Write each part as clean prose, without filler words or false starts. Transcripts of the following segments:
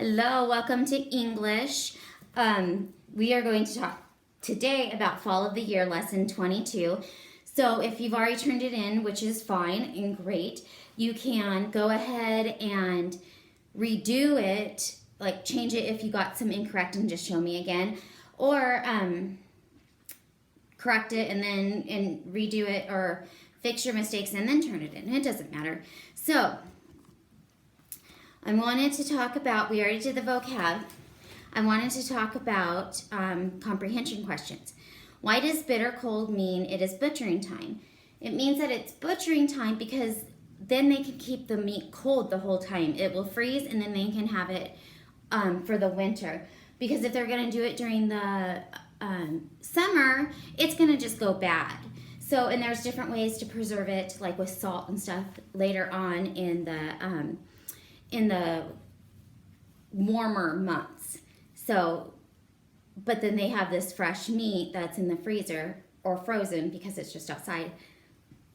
Hello, welcome to English. We are going to talk today about Fall of the Year lesson 22. So if you've already turned it in, which is fine and great, you can go ahead and redo it, like change it if you got some incorrect and just show me again, or correct it and redo it, or fix your mistakes and then turn it in. It doesn't matter. So I wanted to talk about, we already did the vocab. I wanted to talk about comprehension questions. Why does bitter cold mean it is butchering time? It means that it's butchering time because then they can keep the meat cold the whole time. It will freeze and then they can have it for the winter. Because if they're going to do it during the summer, it's going to just go bad. So, and there's different ways to preserve it, like with salt and stuff later on in the warmer months. So, but then they have this fresh meat that's in the freezer or frozen because it's just outside,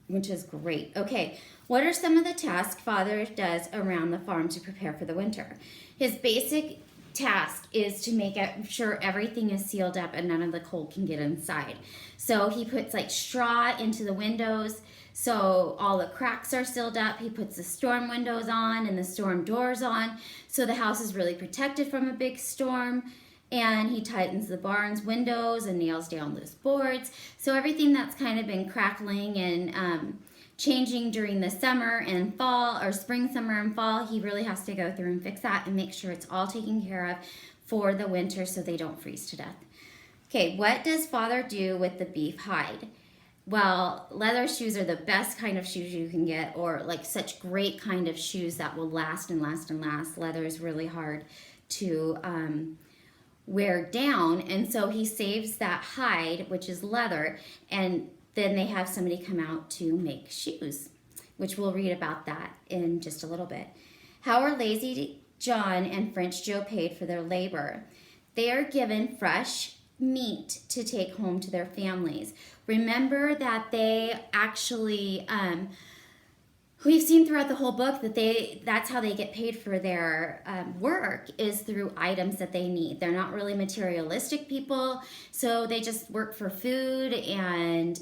which is great. Okay, what are some of the tasks Father does around the farm to prepare for the winter? His basic task is to make sure everything is sealed up and none of the cold can get inside. So he puts like straw into the windows so all the cracks are sealed up. He puts the storm windows on and the storm doors on so the house is really protected from a big storm. And he tightens the barn's windows and nails down loose boards. So everything that's kind of been crackling and changing during the summer and fall, or spring, summer, and fall, he really has to go through and fix that and make sure it's all taken care of for the winter so they don't freeze to death. Okay, what does Father do with the beef hide? Well, leather shoes are the best kind of shoes you can get, or like such great kind of shoes that will last and last and last. Leather is really hard to wear down, and so he saves that hide, which is leather, and then they have somebody come out to make shoes, which we'll read about that in just a little bit. How are Lazy John and French Joe paid for their labor? They are given fresh meat to take home to their families. Remember that they actually, we've seen throughout the whole book that that's how they get paid for their work, is through items that they need. They're not really materialistic people, so they just work for food and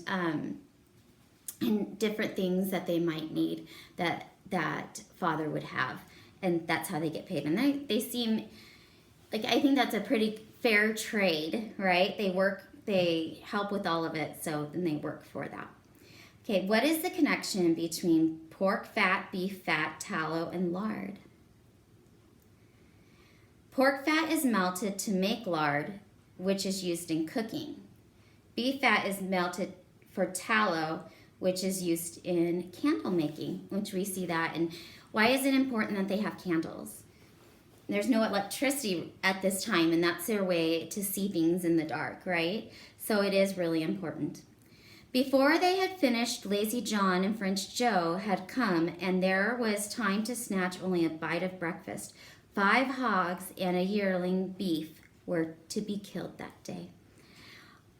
different things that they might need that Father would have, and that's how they get paid. And they seem like, I think that's a pretty fair trade, right? They help with all of it, so then they work for that. Okay, what is the connection between pork fat, beef fat, tallow, and lard? Pork fat is melted to make lard, which is used in cooking. Beef fat is melted for tallow, which is used in candle making, which we see that. And why is it important that they have candles? There's no electricity at this time, and that's their way to see things in the dark, right? So it is really important. Before they had finished, Lazy John and French Joe had come, and there was time to snatch only a bite of breakfast. 5 hogs and a yearling beef were to be killed that day.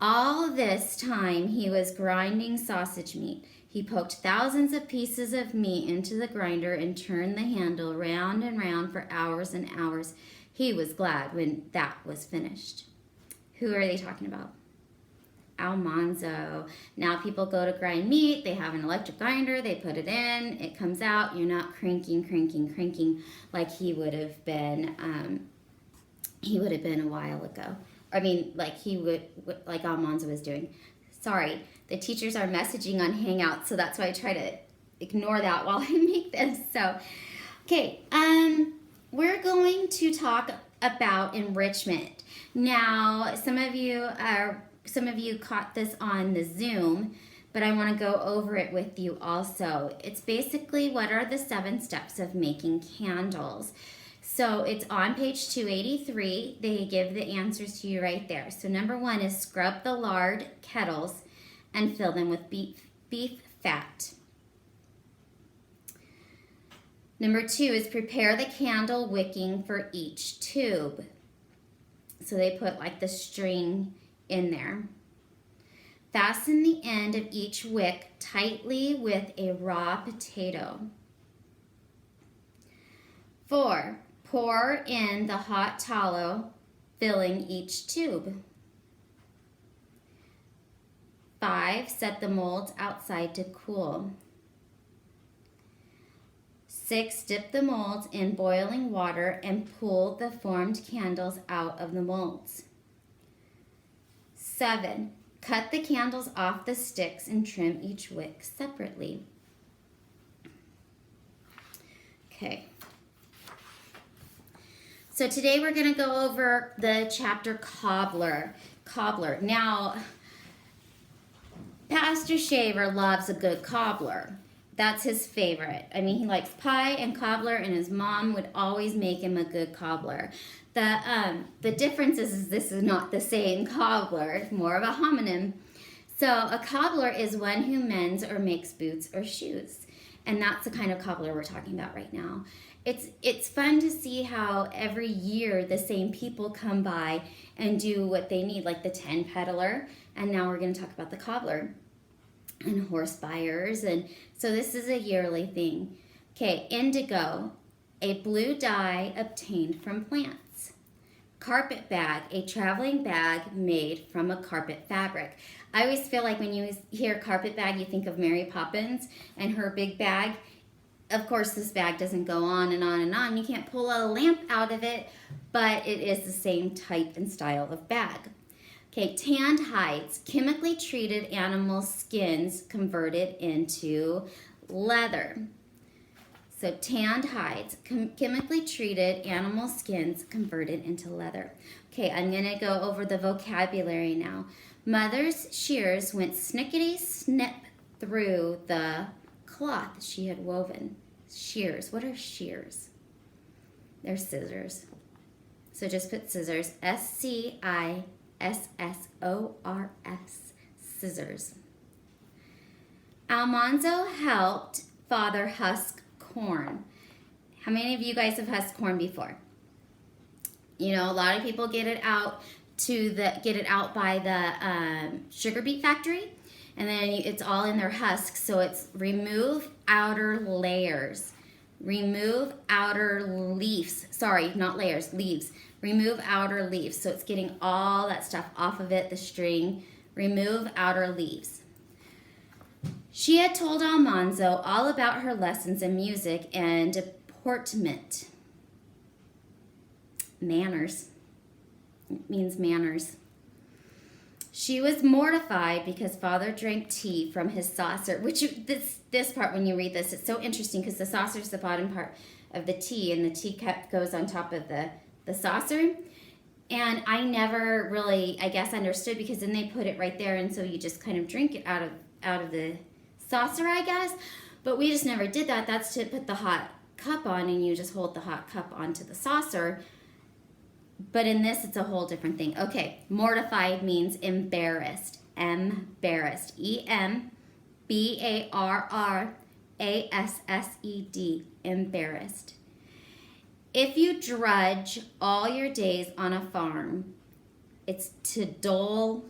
All this time he was grinding sausage meat. He poked thousands of pieces of meat into the grinder and turned the handle round and round for hours and hours. He was glad when that was finished. Who are they talking about? Almanzo. Now people go to grind meat. They have an electric grinder. They put it in. It comes out. You're not cranking like he would have been. He would have been a while ago. I mean, like like Almanzo was doing. Sorry, the teachers are messaging on Hangout, so that's why I try to ignore that while I make this. So, okay, we're going to talk about enrichment. Now, some of you caught this on the Zoom, but I want to go over it with you also. It's basically, what are the 7 steps of making candles? So it's on page 283. They give the answers to you right there. So number 1 is scrub the lard kettles and fill them with beef fat. Number 2 is prepare the candle wicking for each tube. So they put like the string in there. Fasten the end of each wick tightly with a raw potato. 4, Pour in the hot tallow, filling each tube. 5. Set the molds outside to cool. 6. Dip the molds in boiling water and pull the formed candles out of the molds. 7. Cut the candles off the sticks and trim each wick separately. Okay. So today we're going to go over the chapter Cobbler. Now, Pastor Shaver loves a good cobbler. That's his favorite. I mean, he likes pie and cobbler, and his mom would always make him a good cobbler. The difference is this is not the same cobbler. It's more of a homonym. So a cobbler is one who mends or makes boots or shoes. And that's the kind of cobbler we're talking about right now. It's fun to see how every year the same people come by and do what they need, like the 10 peddler, and now we're going to talk about the cobbler and horse buyers, and so this is a yearly thing. Okay, indigo, a blue dye obtained from plants. Carpet bag, a traveling bag made from a carpet fabric. I always feel like when you hear carpet bag, you think of Mary Poppins and her big bag. Of course, this bag doesn't go on and on and on. You can't pull a lamp out of it, but it is the same type and style of bag. Okay, tanned hides, chemically treated animal skins converted into leather. So tanned hides, chemically treated animal skins converted into leather. Okay, I'm going to go over the vocabulary now. Mother's shears went snickety-snip through the cloth she had woven. Shears. What are shears? They're scissors. So just put scissors. SCISSORS. Scissors. Almanzo helped father husk corn. How many of you guys have husked corn before? You know, a lot of people get it out by the sugar beet factory, and then it's all in their husks. So it's remove outer layers, remove outer leaves. Sorry, not layers, leaves. Remove outer leaves. So it's getting all that stuff off of it, the string. Remove outer leaves. She had told Almanzo all about her lessons in music and deportment. Manners. It means manners. She was mortified because father drank tea from his saucer, which this part, when you read this, it's so interesting because the saucer is the bottom part of the tea, and the teacup goes on top of the saucer. And I never really, I guess, understood, because then they put it right there, and so you just kind of drink it out of the saucer, I guess. But we just never did that. That's to put the hot cup on, and you just hold the hot cup onto the saucer. But in this, it's a whole different thing. Okay, mortified means embarrassed. Embarrassed. EMBARRASSED. Embarrassed. If you drudge all your days on a farm, it's to do dull,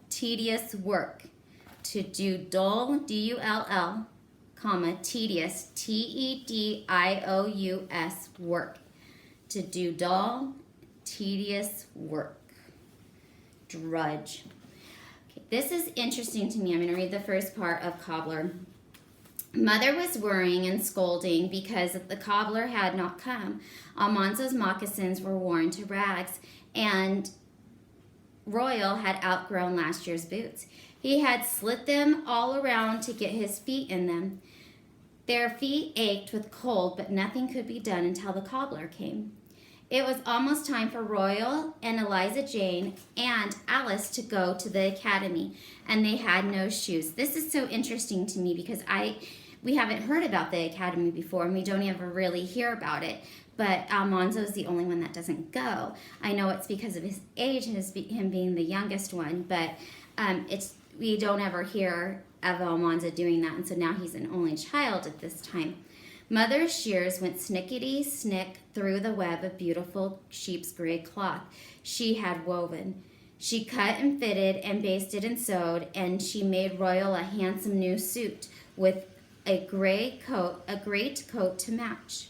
tedious work. To do dull, DULL, comma, tedious, TEDIOUS, work. To do dull, tedious work. Drudge. Okay, this is interesting to me. I'm going to read the first part of Cobbler. Mother was worrying and scolding because the cobbler had not come. Almanzo's moccasins were worn to rags, and Royal had outgrown last year's boots. He had slit them all around to get his feet in them. Their feet ached with cold, but nothing could be done until the cobbler came. It was almost time for Royal and Eliza Jane and Alice to go to the academy, and they had no shoes. This is so interesting to me because we haven't heard about the academy before, and we don't ever really hear about it. But Almanzo is the only one that doesn't go. I know it's because of his age, him being the youngest one, but we don't ever hear of Almanzo doing that, and so now he's an only child at this time. Mother's shears went snickety-snick through the web of beautiful sheep's gray cloth she had woven. She cut and fitted and basted and sewed, and she made Royal a handsome new suit with a great coat to match.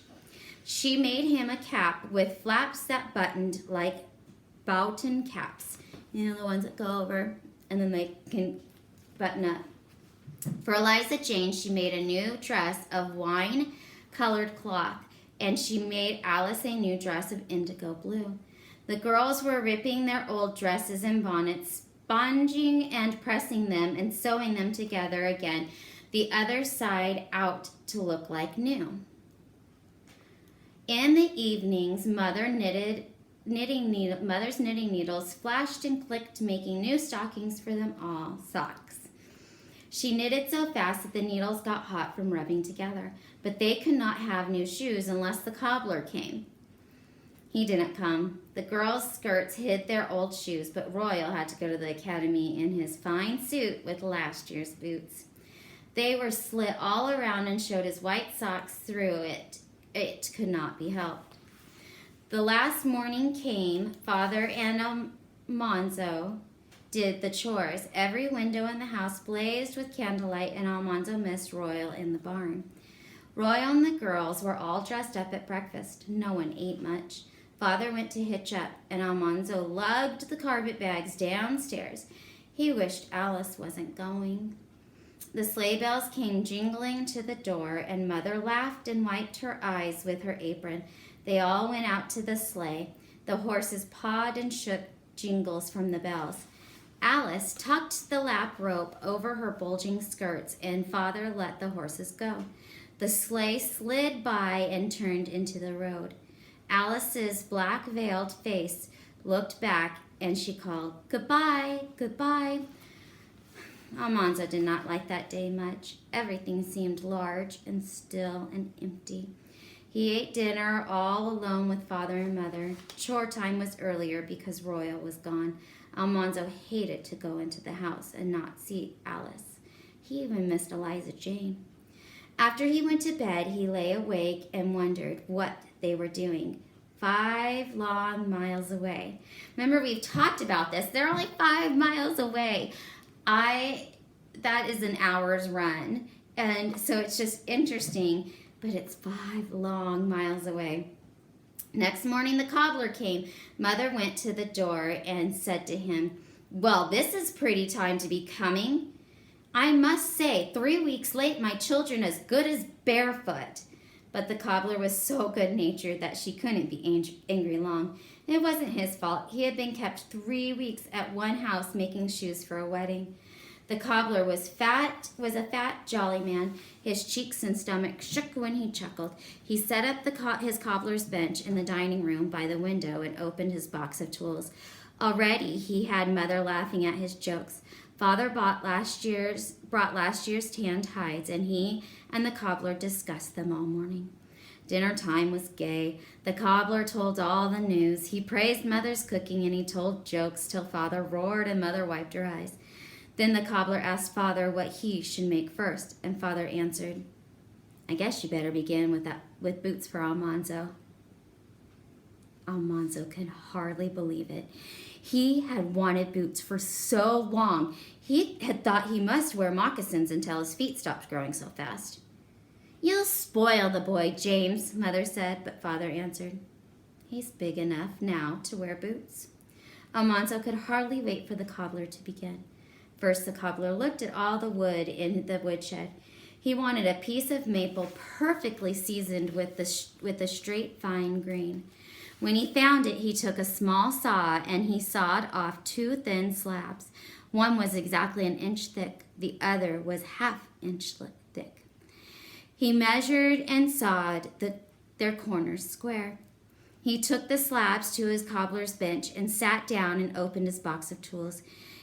She made him a cap with flaps that buttoned like Boughton caps. You know, the ones that go over and then they can button up. For Eliza Jane, she made a new dress of wine-colored cloth, and she made Alice a new dress of indigo blue. The girls were ripping their old dresses and bonnets, sponging and pressing them and sewing them together again, the other side out to look like new. In the evenings, Mother's knitting needles flashed and clicked, making new stockings for them all, socks. She knitted so fast that the needles got hot from rubbing together, but they could not have new shoes unless the cobbler came. He didn't come. The girls' skirts hid their old shoes, but Royal had to go to the academy in his fine suit with last year's boots. They were slit all around and showed his white socks through it. It could not be helped. The last morning came. Father and Almanzo did the chores. Every window in the house blazed with candlelight, and Almanzo missed Royal in the barn. Royal and the girls were all dressed up at breakfast. No one ate much. Father went to hitch up, and Almanzo lugged the carpet bags downstairs. He wished Alice wasn't going. The sleigh bells came jingling to the door, and Mother laughed and wiped her eyes with her apron. They all went out to the sleigh. The horses pawed and shook jingles from the bells. Alice tucked the lap rope over her bulging skirts, and Father let the horses go. The sleigh slid by and turned into the road. Alice's black-veiled face looked back, and she called, "Goodbye, goodbye." Almanzo did not like that day much. Everything seemed large and still and empty. He ate dinner all alone with Father and Mother. Chore time was earlier because Royal was gone. Almanzo hated to go into the house and not see Alice. He even missed Eliza Jane. After he went to bed, he lay awake and wondered what they were doing 5 long miles away. Remember, we've talked about this. They're only 5 miles away. That is an hour's run. And so it's just interesting, but it's 5 long miles away. Next morning, the cobbler came. Mother went to the door and said to him, "Well, this is pretty time to be coming. I must say, 3 weeks late, my children as good as barefoot." But the cobbler was so good-natured that she couldn't be angry long. It wasn't his fault. He had been kept 3 weeks at one house making shoes for a wedding. The cobbler was a fat, jolly man. His cheeks and stomach shook when he chuckled. He set up his cobbler's bench in the dining room by the window and opened his box of tools. Already he had Mother laughing at his jokes. Father brought last year's tanned hides, and he and the cobbler discussed them all morning. Dinner time was gay. The cobbler told all the news. He praised Mother's cooking, and he told jokes till Father roared and Mother wiped her eyes. Then the cobbler asked Father what he should make first, and Father answered, "I guess you better begin with boots for Almanzo." Almanzo could hardly believe it. He had wanted boots for so long. He had thought he must wear moccasins until his feet stopped growing so fast. "You'll spoil the boy, James," Mother said, but Father answered, "He's big enough now to wear boots." Almanzo could hardly wait for the cobbler to begin. First, the cobbler looked at all the wood in the woodshed. He wanted a piece of maple perfectly seasoned with a straight, fine grain. When he found it, he took a small saw and he sawed off 2 thin slabs. One was exactly 1 inch thick. The other was 1/2 inch thick. He measured and sawed their corners square. He took the slabs to his cobbler's bench and sat down and opened his box of tools.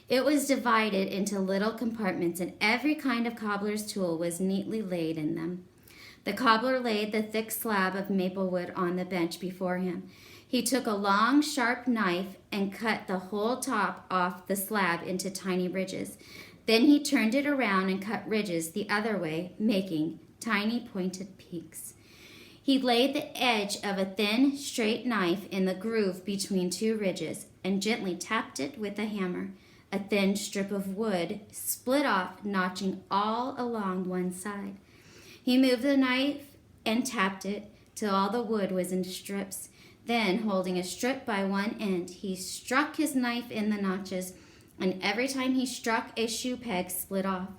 It was divided into little compartments, and every kind of cobbler's tool was neatly laid in them. The cobbler laid the thick slab of maple wood on the bench before him. He took a long, sharp knife and cut the whole top off the slab into tiny ridges. Then he turned it around and cut ridges the other way, making tiny pointed peaks. He laid the edge of a thin, straight knife in the groove between 2 ridges and gently tapped it with a hammer. A thin strip of wood split off, notching all along one side. He moved the knife and tapped it. till all the wood was in strips. Then, holding a strip by one end, he struck his knife in the notches, and every time he struck, a shoe peg split off.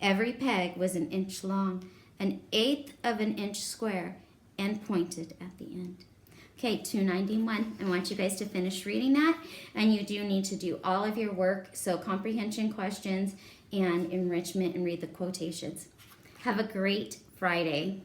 Every peg was an inch long, an eighth of an inch square, and pointed at the end. Okay, 291. I want you guys to finish reading that, and you do need to do all of your work, so comprehension questions and enrichment, and read the quotations. Have a great Friday.